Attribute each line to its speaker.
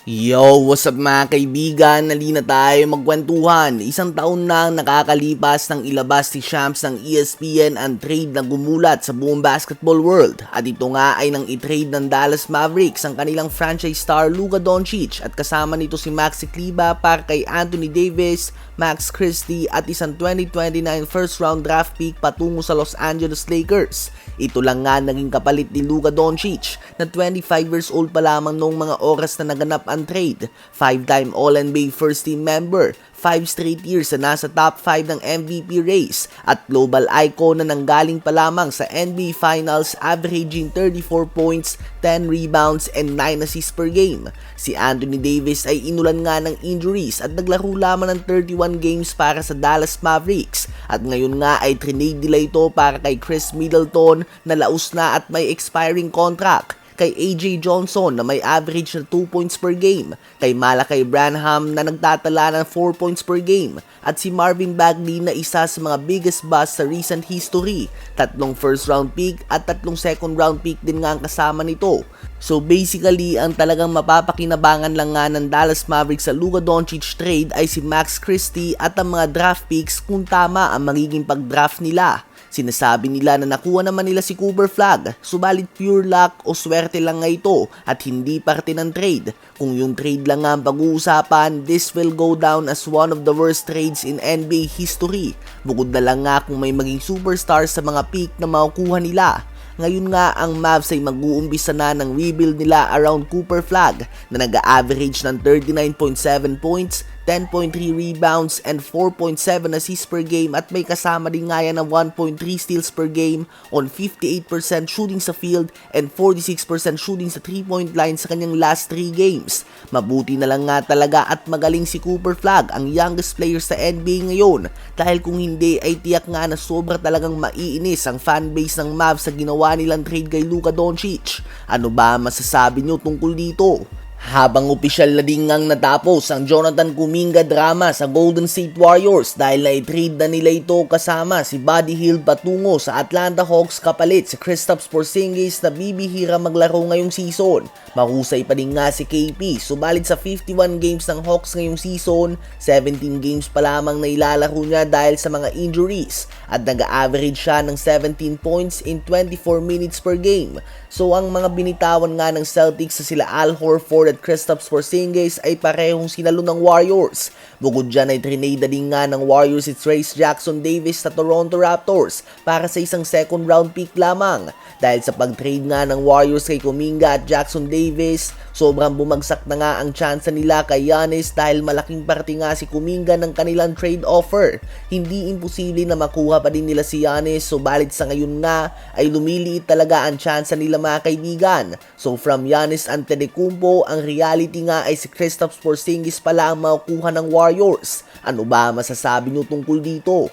Speaker 1: Yo, what's up mga kaibigan? Halina tayo magkwentuhan. Isang taon na ang nakakalipas nang ilabas ni Shams ng ESPN ang trade na gumulat sa buong basketball world. At ito nga ay nang i-trade ng Dallas Mavericks ang kanilang franchise star Luka Doncic at kasama nito si Maxi Kleber para kay Anthony Davis, Max Christie at isang 2029 first round draft pick patungo sa Los Angeles Lakers. Ito lang nga naging kapalit ni Luka Doncic na 25 years old pa lamang noong mga oras na naganap ang trade. 5-time All-NBA first team member, 5 straight years na nasa top 5 ng MVP race at global icon na nanggaling pa lamang sa NBA Finals averaging 34 points, 10 rebounds and 9 assists per game. Si Anthony Davis ay inulan nga ng injuries at naglaro lamang ng 31 games para sa Dallas Mavericks at ngayon nga ay trinade nila ito para kay Chris Middleton na laos na at may expiring contract, kay AJ Johnson na may average na 2 points per game, kay Malachi Branham na nagtatala ng 4 points per game, at si Marvin Bagley na isa sa mga biggest bust sa recent history. 3 first round pick at 3 second round pick din nga ang kasama nito. So basically, ang talagang mapapakinabangan lang nga ng Dallas Mavericks sa Luka Doncic trade ay si Max Christie at ang mga draft picks kung tama ang magiging pag-draft nila. Sinasabi nila na nakuha naman nila si Cooper Flagg, subalit pure luck o swerte lang nga ito at hindi parte ng trade. Kung yung trade lang nga ang pag-uusapan, this will go down as one of the worst trades in NBA history. Bukod na lang nga kung may maging superstars sa mga pick na makukuha nila. Ngayon nga ang Mavs ay mag-uumpisa na ng rebuild nila around Cooper Flagg na nag-average ng 39.7 points, 10.3 rebounds and 4.7 assists per game at may kasama din nga yan ng 1.3 steals per game on 58% shooting sa field and 46% shooting sa 3-point line sa kanyang last 3 games. Mabuti na lang nga talaga at magaling si Cooper Flagg, ang youngest player sa NBA ngayon, dahil kung hindi ay tiyak nga na sobra talagang maiinis ang fanbase ng Mavs sa ginawa nilang trade kay Luka Doncic. Ano ba masasabi nyo tungkol dito? Habang opisyal na din ngang natapos ang Jonathan Kuminga drama sa Golden State Warriors dahil na-trade na nila ito kasama si Buddy Hield patungo sa Atlanta Hawks kapalit si Kristaps Porzingis na bibihira maglaro ngayong season. Mahusay pa din nga si KP, subalit sa 51 games ng Hawks ngayong season, 17 games pa lamang na ilalaro niya dahil sa mga injuries at nag-average siya ng 17 points in 24 minutes per game. So ang mga binitawan nga ng Celtics sa sila Al Horford at Kristaps Porzingis ay parehong sinalo ng Warriors. Bukod dyan ay trinade din nga ng Warriors si Trayce Jackson Davis sa Toronto Raptors para sa isang second round pick lamang. Dahil sa pag-trade nga ng Warriors kay Kuminga at Jackson Davis, sobrang bumagsak na nga ang tsansa nila kay Giannis dahil malaking parte nga si Kuminga ng kanilang trade offer. Hindi imposible na makuha pa din nila si Giannis, subalit sa ngayon nga ay lumiliit talaga ang tsansa nila mga kaibigan. So from Giannis Antetokounmpo, ang reality nga ay si Kristaps Porzingis pala ang makukuha ng Warriors. Ano ba masasabi nyo tungkol dito?